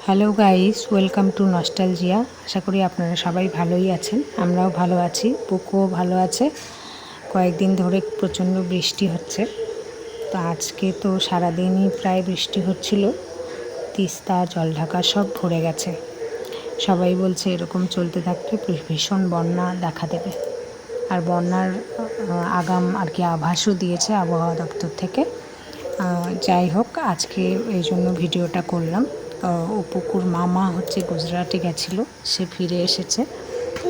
Hello guys, welcome to nostalgia. আশা করি আপনারা সবাই ভালোই আছেন। আমরাও ভালো আছি, পুকুও ভালো আছে। কয়েকদিন ধরে প্রচণ্ড বৃষ্টি হচ্ছে। তো আজকে তো সারাদিনই প্রায় বৃষ্টি হচ্ছিল। তিস্তা, জলঢাকা সব ভরে গেছে। সবাই বলছে এরকম চলতে থাকলে ভীষণ বন্যা দেখা দেবে। আর বন্যার আগাম আভাসও দিয়েছে আবহাওয়া দপ্তর থেকে। যাই হোক, আজকে এই জন্য ভিডিওটা করলাম। ও পুকুর মামা হচ্ছে গুজরাটে গেছিলো, সে ফিরে এসেছে।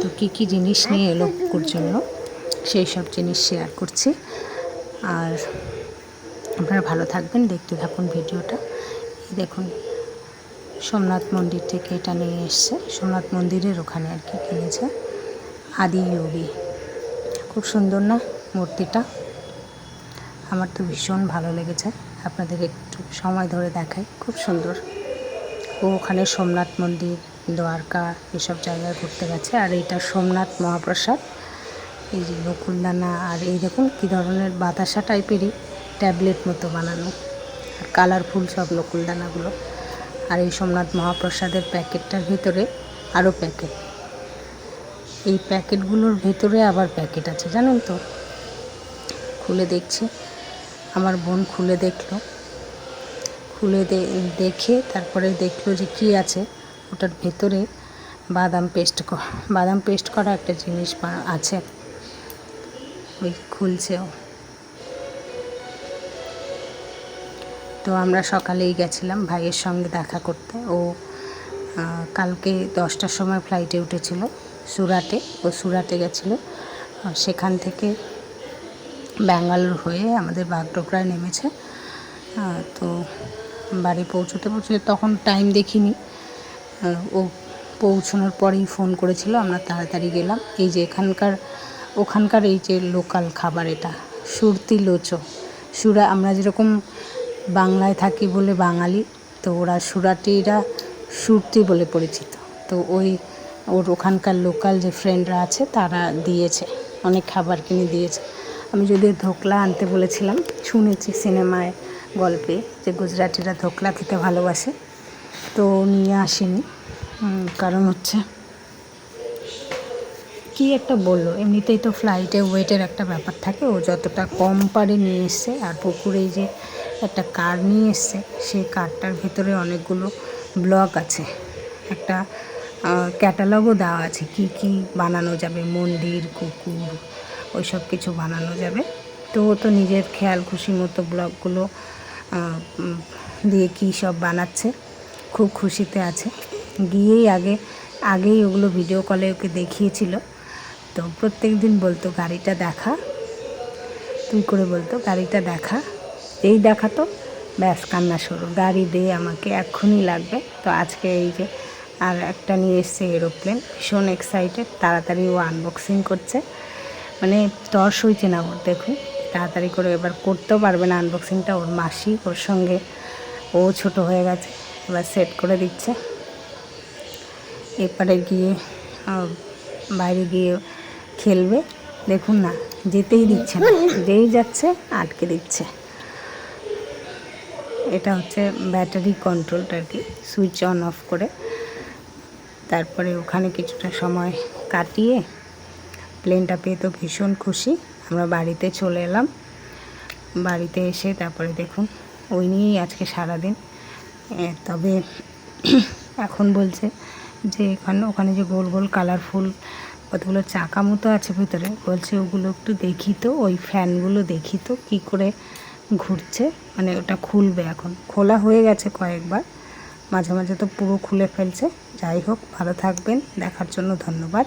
তো কী জিনিস নিয়ে এলো পুকুর জন্য সেই সব জিনিস শেয়ার করছি। আর আপনারা ভালো থাকবেন, দেখতে থাকুন ভিডিওটা। দেখুন, সোমনাথ মন্দির থেকে এটা নিয়ে এসছে। সোমনাথ মন্দিরের ওখানে কিনেছে। আদি যোগী, খুব সুন্দর না মূর্তিটা? আমার তো ভীষণ ভালো লেগেছে। আপনাদের একটু সময় ধরে দেখাই, খুব সুন্দর। ও ওখানে সোমনাথ মন্দির, দ্বারকা এসব জায়গায় ঘুরতে গেছে। আর এইটা সোমনাথ মহাপ্রসাদ। এই যে নকুলদানা, আর এই দেখুন কী ধরনের বাতাসা টাইপেরই ট্যাবলেট মতো বানানো, আর কালারফুল সব নকুলদানাগুলো। আর এই সোমনাথ মহাপ্রসাদের প্যাকেটটার ভিতরে আরও প্যাকেট। এই প্যাকেটগুলোর ভেতরে আবার প্যাকেট আছে, জানেন তো? খুলে দেখছি, আমার বোন খুলে দেখলো, দেখে তারপরে দেখলো যে কী আছে ওটার ভেতরে। বাদাম পেস্ট করা একটা জিনিস আছে। ওই খুলছেও। তো আমরা সকালেই গেছিলাম ভাইয়ের সঙ্গে দেখা করতে। ও কালকে 10টার সময় ফ্লাইটে উঠেছিল সুরাটে। ও সুরাটে গেছিলো, সেখান থেকে ব্যাঙ্গালোর হয়ে আমাদের বাগডোগরায় নেমেছে। তো বাড়ি পৌঁছতে তখন টাইম দেখিনি। ও পৌঁছানোর পরেই ফোন করেছিল, আমরা তাড়াতাড়ি গেলাম। এই যে ওখানকার এই যে লোকাল খাবার, এটা সুরতি লোচো। আমরা যেরকম বাংলায় থাকি বলে বাঙালি, তো ওরা সুরাটিরা সুরতি বলে পরিচিত। তো ওর ওখানকার লোকাল যে ফ্রেন্ডরা আছে তারা দিয়েছে, অনেক খাবার কিনে দিয়েছে। আমি যদি ধোকলা আনতে বলেছিলাম, শুনেছি সিনেমায় গল্পে যে গুজরাটিরা ধোকলা খেতে ভালোবাসে, তো নিয়ে আসেনি। কারণ হচ্ছে কি একটা বললো, এমনিতেই তো ফ্লাইটে ওয়েটের একটা ব্যাপার থাকে। ও যতটা কম পারে নিয়ে এসছে। আর পুকুরে যে একটা কার্ড নিয়ে এসছে, সেই কার্ডটার ভেতরে অনেকগুলো ব্লগ আছে, একটা ক্যাটালগও দেওয়া আছে কি কি বানানো যাবে, মন্দির, কুকুর, ওই সব কিছু বানানো যাবে। তো ও তো নিজের খেয়াল খুশি মতো ব্লগগুলো দিয়ে কী সব বানাচ্ছে, খুব খুশিতে আছে। গিয়েই আগেই ওগুলো ভিডিও কলে ওকে দেখিয়েছিল। তো প্রত্যেক দিন বলতো গাড়িটা দেখা, তুই করে বলতো গাড়িটা দেখা। এই দেখা তো ব্যাস কান্না শুরু, গাড়ি দে আমাকে, এক্ষুনি লাগবে। তো আজকে এই যে আর একটা নিয়ে এসছে এরোপ্লেন, ভীষণ এক্সাইটেড। তাড়াতাড়ি ও আনবক্সিং করছে, মানে তর্স হয়েছে না ওর। দেখুন, তাড়াতাড়ি করে এবার করতেও পারবে না আনবক্সিংটা। ওর মাসি ওর সঙ্গে, ও ছোট হয়ে গেছে, এবার সেট করে দিচ্ছে। এরপরে গিয়ে বাইরে গিয়ে খেলবে। দেখুন না, যেতেই দিচ্ছে না, যেই যাচ্ছে আটকে দিচ্ছে। এটা হচ্ছে ব্যাটারি কন্ট্রোলটা আর কি, সুইচ অন অফ করে। তারপরে ওখানে কিছুটা সময় কাটিয়ে প্লেনটা পেয়ে তো ভীষণ খুশি। আমরা বাড়িতে চলে এলাম। বাড়িতে এসে তারপরে দেখুন ওই নিয়েই আজকে সারাদিন। তবে এখন বলছে যে ওখানে যে গোল গোল কালারফুল কতগুলো চাকা মতো আছে ভিতরে, বলছে ওগুলো একটু দেখি তো, ওই ফ্যানগুলো দেখি তো কী করে ঘুরছে। মানে ওটা খুলবে, এখন খোলা হয়ে গেছে কয়েকবার, মাঝে মাঝে তো পুরো খুলে ফেলছে। যাই হোক, ভালো থাকবেন, দেখার জন্য ধন্যবাদ।